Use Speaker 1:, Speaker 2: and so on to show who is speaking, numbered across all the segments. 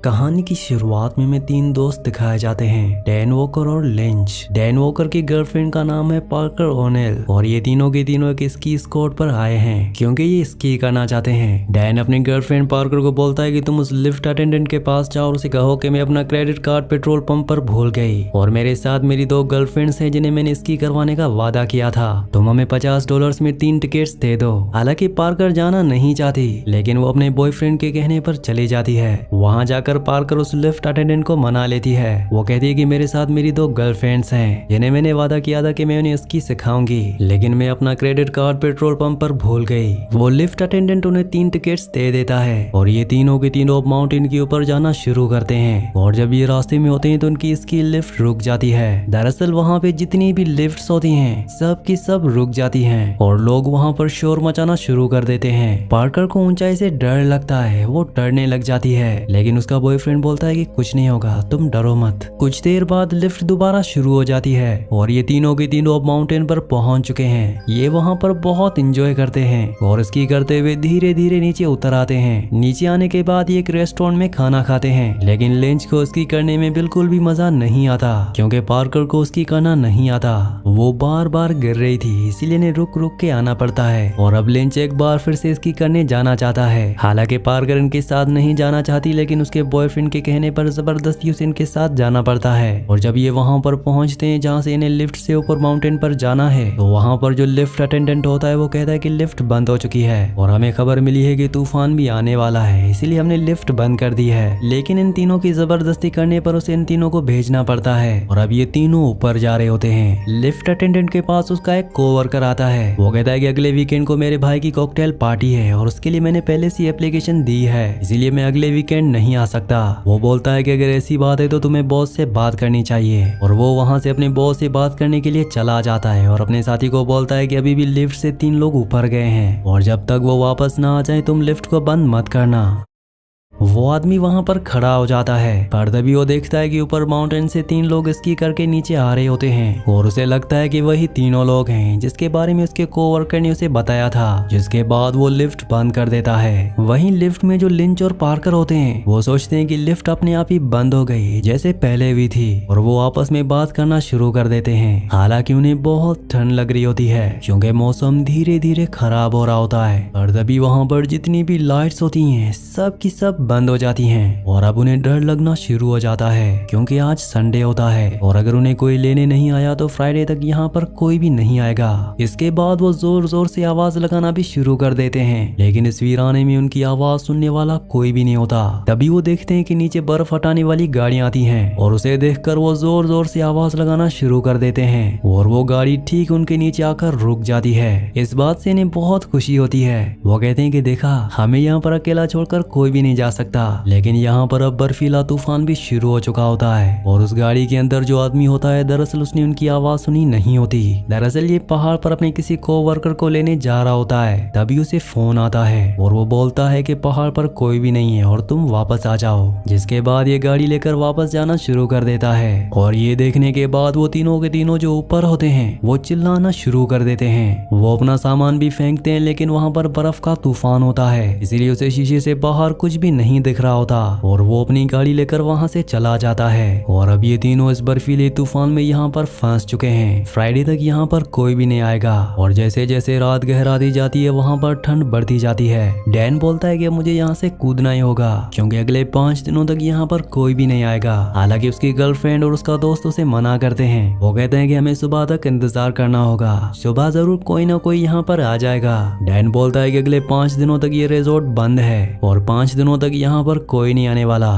Speaker 1: कहानी की शुरुआत में तीन दोस्त दिखाए जाते हैं, डैन वॉकर और लिंच। डैन वॉकर की गर्लफ्रेंड का नाम है पार्कर ओनेल और ये तीनों के तीनों एक स्की स्क्वाड पर आए हैं क्योंकि ये स्की करना चाहते हैं। डैन अपनी गर्लफ्रेंड पार्कर को बोलता है कि तुम उस लिफ्ट अटेंडेंट के पास जाओ और उसे कहो कि मैं अपना क्रेडिट कार्ड पेट्रोल पंप पर भूल गई और मेरे साथ मेरी दो गर्लफ्रेंड्स हैं जिन्हें मैंने स्की करवाने का वादा किया था। तुम हमें $50 में 3 टिकट्स दे दो। हालांकि पार्कर जाना नहीं चाहती लेकिन वो अपने बॉयफ्रेंड के कहने पर चली जाती है। वहाँ जाकर पार्कर उस लिफ्ट अटेंडेंट को मना लेती है। वो कहती है कि मेरे साथ मेरी दो गर्लफ्रेंड्स हैं जिन्हें मैंने वादा किया था कि मैं उन्हें स्की सिखाऊंगी, लेकिन मैं अपना क्रेडिट कार्ड पेट्रोल पंप पर भूल गई। वो लिफ्ट अटेंडेंट उन्हें 3 टिकट्स दे देता है और ये तीनों के तीनों माउंटेन के ऊपर जाना शुरू करते हैं और जब ये रास्ते में होते हैं तो उनकी स्की लिफ्ट रुक जाती है। दरअसल वहाँ पे जितनी भी लिफ्ट्स होती हैं सब की सब रुक जाती हैं और लोग वहाँ पर शोर मचाना शुरू कर देते हैं। पार्कर को ऊंचाई से डर लगता है, वो डरने लग जाती है लेकिन उसका बॉयफ्रेंड बोलता है कि कुछ नहीं होगा, तुम डरो मत। कुछ देर बाद लिफ्ट दोबारा शुरू हो जाती है और ये तीनों के तीनों अब माउंटेन पर पहुंच चुके हैं। ये वहां पर बहुत एंजॉय करते हैं और स्की करते हुए धीरे धीरे नीचे उतर आते हैं। नीचे आने के बाद ये एक रेस्टोरेंट में खाना खाते हैं लेकिन लिंच को स्की करने में बिल्कुल भी मजा नहीं आता क्योंकि पार्कर को स्की करना नहीं आता। वो बार बार गिर रही थी इसीलिए इन्हें रुक रुक के आना पड़ता है और अब लिंच एक बार फिर से स्की करने जाना चाहता है। हालांकि पार्कर इनके साथ नहीं जाना चाहती लेकिन उसके बॉयफ्रेंड के कहने पर जबरदस्ती उसे इनके साथ जाना पड़ता है। और जब ये वहां पर पहुंचते हैं जहां से इन्हें लिफ्ट से ऊपर माउंटेन पर जाना है तो वहां पर जो लिफ्ट अटेंडेंट होता है वो कहता है कि लिफ्ट बंद हो चुकी है और हमें खबर मिली है कि तूफान भी आने वाला है इसीलिए हमने लिफ्ट बंद कर दी है। लेकिन इन तीनों की जबरदस्ती करने पर उसे इन तीनों को भेजना पड़ता है और अब ये तीनों ऊपर जा रहे होते हैं। लिफ्ट अटेंडेंट के पास उसका एक कोवर्कर आता है। वो कहता है कि अगले वीकेंड को मेरे भाई की कॉकटेल पार्टी है और उसके लिए मैंने पहले से एप्लीकेशन दी है इसीलिए मैं अगले वीकेंड नहीं आ सकता। वो बोलता है कि अगर ऐसी बात है तो तुम्हें बॉस से बात करनी चाहिए और वो वहां से अपने बॉस से बात करने के लिए चला जाता है और अपने साथी को बोलता है कि अभी भी लिफ्ट से 3 लोग ऊपर गए हैं और जब तक वो वापस ना आ जाए तुम लिफ्ट को बंद मत करना। वो आदमी वहां पर खड़ा हो जाता है पर तभी वो देखता है कि ऊपर माउंटेन से 3 लोग स्की करके नीचे आ रहे होते हैं और उसे लगता है कि वही तीनों लोग हैं जिसके बारे में उसके कोवर्कर ने उसे बताया था। जिसके बाद वो लिफ्ट बंद कर देता है। वहीं लिफ्ट में जो लिंच और पार्कर होते हैं वो सोचते हैं कि लिफ्ट अपने आप ही बंद हो गई जैसे पहले भी थी और वो आपस में बात करना शुरू कर देते हैं। हालांकि उन्हें बहुत ठंड लग रही होती है क्योंकि मौसम धीरे धीरे खराब हो रहा होता है और तभी वहां पर जितनी भी लाइट्स होती हैं सब की सब बंद हो जाती हैं और अब उन्हें डर लगना शुरू हो जाता है क्योंकि आज संडे होता है और अगर उन्हें कोई लेने नहीं आया तो फ्राइडे तक यहाँ पर कोई भी नहीं आएगा। इसके बाद वो जोर जोर से आवाज लगाना भी शुरू कर देते हैं लेकिन इस वीराने में उनकी आवाज सुनने वाला कोई भी नहीं होता। तभी वो देखते हैं कि नीचे बर्फ हटाने वाली गाड़ियां आती हैं और उसे देखकर वो जोर जोर से आवाज लगाना शुरू कर देते हैं और वो गाड़ी ठीक उनके नीचे आकर रुक जाती है। इस बात से इन्हें बहुत खुशी होती है। वो कहते हैं कि देखा हमें यहाँ पर अकेला छोड़कर कोई भी नहीं जा सकता। लेकिन यहाँ पर अब बर्फीला तूफान भी शुरू हो चुका होता है और उस गाड़ी के अंदर जो आदमी होता है दरअसल उसने उनकी आवाज सुनी नहीं होती। दरअसल ये पहाड़ पर अपने किसी कोवर्कर को लेने जा रहा होता है। तभी उसे फोन आता है और वो बोलता है कि पहाड़ पर कोई भी नहीं है और तुम वापस आ जाओ। जिसके बाद ये गाड़ी लेकर वापस जाना शुरू कर देता है और ये देखने के बाद वो तीनों के तीनों जो ऊपर होते हैं वो चिल्लाना शुरू कर देते हैं। वो अपना सामान भी फेंकते हैं लेकिन वहाँ पर बर्फ का तूफान होता है इसीलिए उसे शीशे से बाहर कुछ भी नहीं दिख रहा होता और वो अपनी गाड़ी लेकर वहां से चला जाता है। और अब ये तीनों इस बर्फीले तूफान में यहाँ पर फंस चुके हैं। फ्राइडे तक यहाँ पर कोई भी नहीं आएगा और जैसे जैसे रात गहराती जाती है वहां पर ठंड बढ़ती जाती है। डैन बोलता है कि मुझे यहाँ से कूदना ही होगा क्योंकि अगले 5 दिनों तक यहाँ पर कोई भी नहीं आएगा। हालांकि उसकी गर्लफ्रेंड और उसका दोस्त उसे मना करते हैं। वो कहते हैं कि हमें सुबह तक इंतजार करना होगा, सुबह जरूर कोई ना कोई यहाँ पर आ जाएगा। डैन बोलता है कि अगले 5 दिनों तक ये रिजॉर्ट बंद है और 5 दिनों तक यहाँ पर कोई नहीं आने वाला।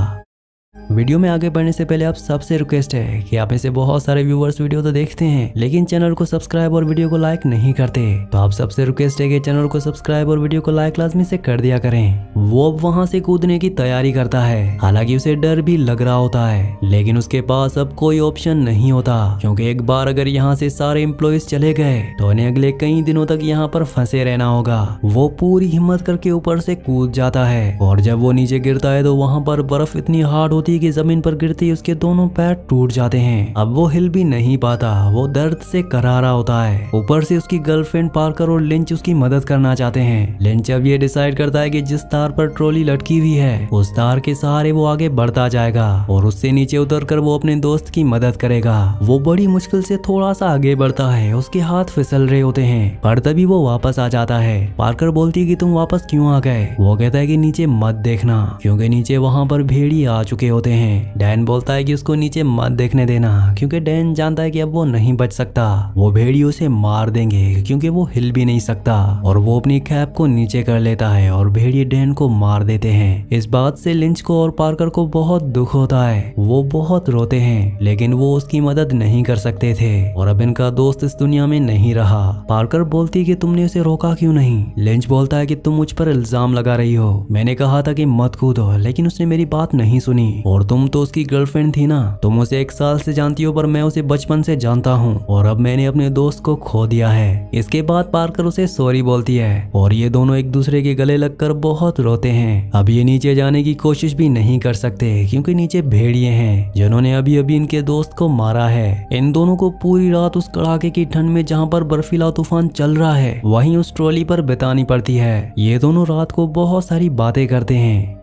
Speaker 1: वीडियो में आगे बढ़ने से पहले आप सबसे रिक्वेस्ट है कि आप में से बहुत सारे व्यूवर्स वीडियो तो देखते हैं लेकिन चैनल को सब्सक्राइब और वीडियो को लाइक नहीं करते, तो आप सबसे रिक्वेस्ट है कि चैनल को सब्सक्राइब और वीडियो को लाइक लाजमी से कर दिया करें। वो अब वहां से कूदने की तैयारी करता है। हालांकि उसे डर भी लग रहा होता है लेकिन उसके पास अब कोई ऑप्शन नहीं होता क्योंकि एक बार अगर यहाँ से सारे एम्प्लॉइज चले गए तो उन्हें अगले कई दिनों तक यहाँ पर फंसे रहना होगा। वो पूरी हिम्मत करके ऊपर से कूद जाता है और जब वो नीचे गिरता है तो वहाँ पर बर्फ इतनी हार्ड होती है कि जमीन पर गिरते ही उसके दोनों पैर टूट जाते हैं। अब वो हिल भी नहीं पाता, वो दर्द से करारा होता है। ऊपर से उसकी गर्लफ्रेंड पार्कर और लिंच उसकी मदद करना चाहते हैं। लिंच अब ये डिसाइड करता है कि जिस तार पर ट्रॉली लटकी हुई है उस तार के सहारे वो आगे बढ़ता जाएगा और उससे नीचे उतरकर वो अपने दोस्त की मदद करेगा। वो बड़ी मुश्किल से थोड़ा सा आगे बढ़ता है, उसके हाथ फिसल रहे होते हैं, पर तभी वो वापस आ जाता है। पार्कर बोलती है कि तुम वापस क्यों आ गए? वो कहता है कि नीचे मत देखना, क्योंकि नीचे वहाँ पर भेड़ी आ चुके होते हैं। डैन बोलता है कि उसको नीचे मत देखने देना, क्योंकि डैन जानता है कि अब वो नहीं बच सकता। वो भेड़ी उसे मार देंगे क्योंकि वो हिल भी नहीं सकता, और वो अपनी कैप को नीचे कर लेता है और भेड़िए डैन को मार देते हैं। इस बात से लिंच को और पार्कर को बहुत दुख होता है। वो बहुत रोते हैं, लेकिन वो उसकी मदद नहीं कर सकते थे और अब इनका दोस्त इस दुनिया में नहीं रहा। पार्कर बोलती है कि तुमने उसे रोका क्यों नहीं? लिंच बोलता है कि तुम मुझ पर इल्जाम लगा रही हो, मैंने कहा था कि मत कूदो, लेकिन उसने मेरी बात नहीं सुनी, और तुम तो उसकी गर्लफ्रेंड थी ना, तुम उसे 1 साल से जानती हो, पर मैं उसे बचपन से जानता हूँ और अब मैंने अपने दोस्त को खो दिया है। इसके बाद पार्कर उसे सॉरी बोलती है और ये दोनों एक दूसरे के गले लगकर बहुत रोते हैं। अब ये नीचे जाने की कोशिश भी नहीं कर सकते क्योंकि नीचे भेड़िए हैं जिन्होंने अभी अभी इनके दोस्त को मारा है। इन दोनों को पूरी रात उस कड़ाके की ठंड में जहाँ पर बर्फीला तूफान चल रहा है वहीं उस ट्रॉली पर बितानी पड़ती है। ये दोनों रात को बहुत सारी बातें करते हैं,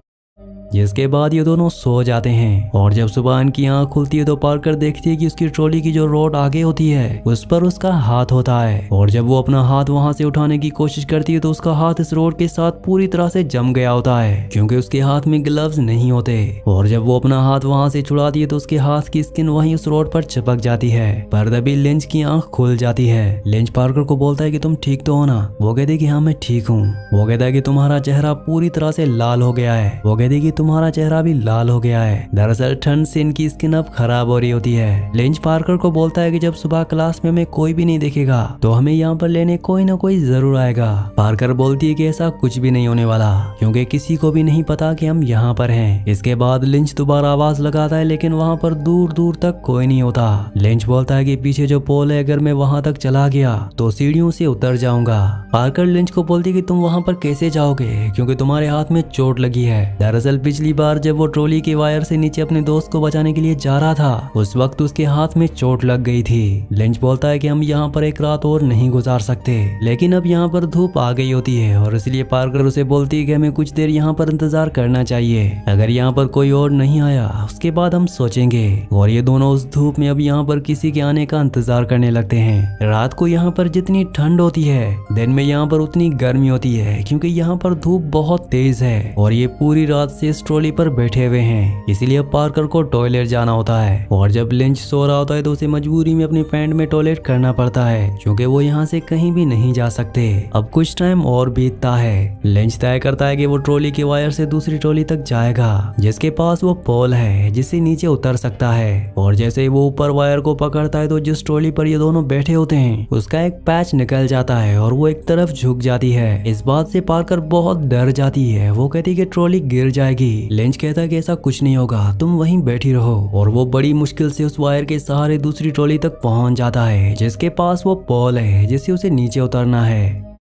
Speaker 1: जिसके बाद ये दोनों सो जाते हैं। और जब सुबह इनकी आंख खुलती है तो पार्कर देखती है कि उसकी ट्रॉली की जो रोड आगे होती है उस पर उसका हाथ होता है, और जब वो अपना हाथ वहां से उठाने की कोशिश करती है तो उसका हाथ इस रोड के साथ पूरी तरह से जम गया होता है क्योंकि उसके हाथ में ग्लव्स नहीं होते। और जब वो अपना हाथ वहां से छुड़ाती है तो उसके हाथ की स्किन वहीं उस रोड पर चिपक जाती है। पर तभी लिंच की आंख खुल जाती है। लिंच पार्कर को बोलता है कि तुम ठीक तो हो ना? वो कहती है कि हाँ मैं ठीक हूँ। वो कहता है कि तुम्हारा चेहरा पूरी तरह से लाल हो गया है। वो कहती है कि तुम्हारा चेहरा भी लाल हो गया है, दरअसल ठंड से इनकी स्किन अब खराब हो रही होती है। लिंच पार्कर को बोलता है कि जब सुबह क्लास में हमें कोई भी नहीं देखेगा तो हमें यहाँ पर लेने कोई ना कोई जरूर आएगा। पार्कर बोलती है कि ऐसा कुछ भी नहीं होने वाला क्योंकि किसी को भी नहीं पता कि हम यहाँ पर हैं। इसके बाद लिंच दोबारा आवाज लगाता है लेकिन वहाँ पर दूर दूर तक कोई नहीं होता। लिंच बोलता है कि पीछे जो पोल है अगर मैं वहाँ तक चला गया तो सीढ़ियों से उतर जाऊंगा। पार्कर लिंच को बोलती है कि तुम वहाँ पर कैसे जाओगे क्योंकि तुम्हारे हाथ में चोट लगी है। दरअसल पिछली बार जब वो ट्रॉली के वायर से नीचे अपने दोस्त को बचाने के लिए जा रहा था उस वक्त उसके हाथ में चोट लग गई थी। लिंच बोलता है कि हम यहाँ पर एक रात और नहीं गुजार सकते, लेकिन अब यहाँ पर धूप आ गई होती है और इसलिए पार्कर उसे बोलती है कि हमें कुछ देर यहाँ पर इंतजार करना चाहिए। अगर यहाँ पर कोई और नहीं आया उसके बाद हम सोचेंगे। और ये दोनों उस धूप में अब यहाँ पर किसी के आने का इंतजार करने लगते हैं। रात को यहाँ पर जितनी ठंड होती है दिन में यहाँ पर उतनी गर्मी होती है क्योंकि यहाँ पर धूप बहुत तेज है और ये पूरी रात से इस ट्रॉली पर बैठे हुए हैं, इसीलिए पार्कर को टॉयलेट जाना होता है। और जब लिंच सो रहा होता है तो उसे मजबूरी में अपने पैंट में टॉयलेट करना पड़ता है क्योंकि वो यहाँ से कहीं भी नहीं जा सकते। अब कुछ टाइम और बीतता है। लिंच तय करता है कि वो ट्रॉली के वायर से दूसरी ट्रॉली तक जाएगा जिसके पास वो पोल है जिससे नीचे उतर सकता है। और जैसे ही वो ऊपर वायर को पकड़ता है तो जिस ट्रॉली पर ये दोनों बैठे होते हैं उसका एक पैच निकल जाता है और वो एक तरफ झुक जाती है। इस बात से पार्कर बहुत डर जाती है। वो कहती है कि ट्रॉली गिर जाएगी। लिंच कहता है कि ऐसा कुछ नहीं होगा, तुम वहीं बैठी रहो। और वो बड़ी मुश्किल से उस वायर के सहारे दूसरी ट्रॉली तक पहुंच जाता है जिसके पास वो पोल है जिससे उसे नीचे उतरना है।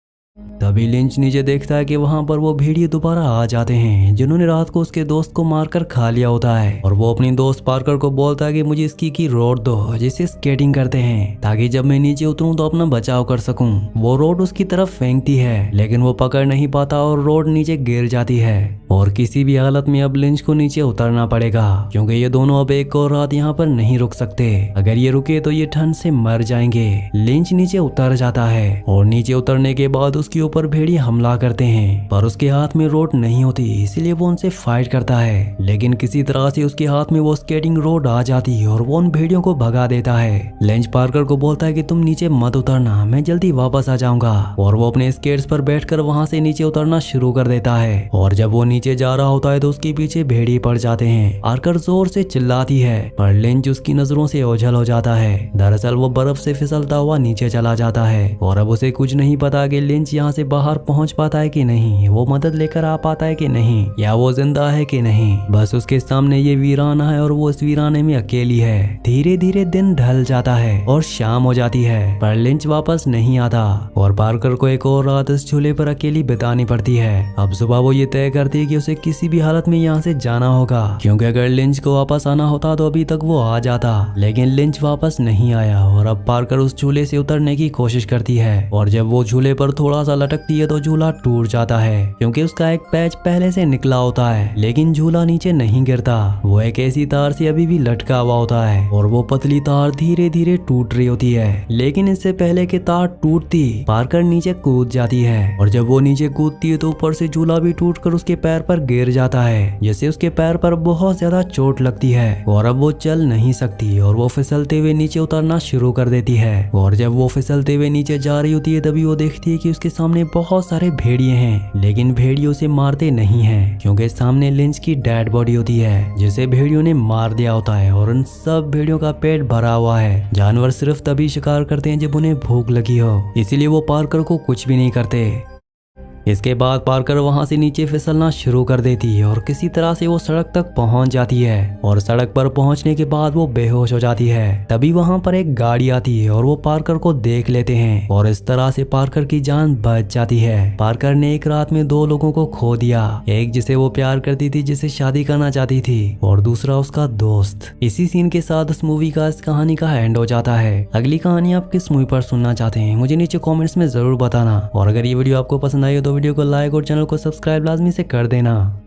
Speaker 1: तभी लिंच नीचे देखता है कि वहां पर वो भेड़िए दोबारा आ जाते हैं जिन्होंने रात को उसके दोस्त को मारकर खा लिया होता है। और वो अपनी दोस्त पार्कर को बोलता है कि मुझे स्की की रोड दो जिससे स्केटिंग करते हैं ताकि जब मैं नीचे उतरूं तो अपना बचाव कर सकूं। वो रोड उसकी तरफ फेंकती है लेकिन वो पकड़ नहीं पाता और रोड नीचे गिर जाती है। और किसी भी हालत में अब लिंच को नीचे उतरना पड़ेगा क्योंकि ये दोनों अब एक और रात यहाँ पर नहीं रुक सकते। अगर ये रुके तो ये ठंड से मर जाएंगे। लिंच नीचे उतर जाता है और नीचे उतरने के बाद उसके ऊपर भेड़िए हमला करते हैं, पर उसके हाथ में रोड नहीं होती इसलिए वो उनसे फाइट करता है। लेकिन किसी तरह से उसके हाथ में वो स्केटिंग रोड आ जाती है और वो उन भेड़ियों को भगा देता है। लिंच पार्कर को बोलता है कि तुम नीचे मत उतरना, मैं जल्दी वापस आ जाऊंगा। और वो अपने स्केट्स पर बैठकर वहां से नीचे उतरना शुरू कर देता है। और जब वो नीचे जा रहा होता है तो उसके पीछे भेड़िए पड़ जाते हैं। पार्कर जोर से चिल्लाती है पर लिंच उसकी नजरों से ओझल हो जाता है। दरअसल वो बर्फ से फिसलता हुआ नीचे चला जाता है और अब उसे कुछ नहीं पता कि लिंच यहाँ से बाहर पहुंच पाता है कि नहीं, वो मदद लेकर आ पाता है कि नहीं, या वो जिंदा है कि नहीं। बस उसके सामने ये वीराना है और वो इस वीराने में अकेली है। धीरे धीरे दिन ढल जाता है और शाम हो जाती है पर लिंच वापस नहीं आता और पार्कर को एक और रात इस झूले पर अकेली बितानी पड़ती है। अब सुबह वो ये तय करती है कि उसे किसी भी हालत में यहाँ से जाना होगा, क्योंकि अगर लिंच को वापस आना होता तो अभी तक वो आ जाता। लेकिन लिंच वापस नहीं आया और अब पार्कर उस झूले से उतरने की कोशिश करती है और जब वो झूले पर थोड़ा सा लटकती है तो झूला टूट जाता है, क्योंकि उसका एक पैच पहले से निकला होता है। लेकिन झूला नीचे नहीं गिरता, वो एक ऐसी तार से अभी भी लटका हुआ होता है और वो पतली तार धीरे धीरे टूट रही होती है। लेकिन इससे पहले कि तार टूटती, पार्कर नीचे कूद जाती है और जब वो नीचे कूदती है तो ऊपर से झूला भी टूटकर उसके पैर पर गिर जाता है, जिससे उसके पैर पर बहुत ज्यादा चोट लगती है और अब वो चल नहीं सकती और वो फिसलते हुए नीचे उतरना शुरू कर देती है। और जब वो फिसलते हुए नीचे जा रही होती है तभी वो देखती है कि उसके सामने बहुत सारे भेड़िए हैं, लेकिन भेड़िए उसे मारते नहीं हैं, क्योंकि सामने लिंच की डेड बॉडी होती है जिसे भेड़ियों ने मार दिया होता है और उन सब भेड़ियों का पेट भरा हुआ है। जानवर सिर्फ तभी शिकार करते हैं जब उन्हें भूख लगी हो, इसीलिए वो पार्कर को कुछ भी नहीं करते। इसके बाद पार्कर वहां से नीचे फिसलना शुरू कर देती है और किसी तरह से वो सड़क तक पहुंच जाती है और सड़क पर पहुंचने के बाद वो बेहोश हो जाती है। तभी वहां पर एक गाड़ी आती है और वो पार्कर को देख लेते हैं और इस तरह से पार्कर की जान बच जाती है। पार्कर ने एक रात में 2 लोगों को खो दिया, एक जिसे वो प्यार करती थी, जिसे शादी करना चाहती थी, और दूसरा उसका दोस्त। इसी सीन के साथ इस मूवी का, इस कहानी का एंड हो जाता है। अगली कहानी आप किस मूवी पर सुनना चाहते हैं मुझे नीचे कॉमेंट्स में जरूर बताना, और अगर ये वीडियो आपको पसंद आई हो तो वीडियो को लाइक और चैनल को सब्सक्राइब लाजमी से कर देना।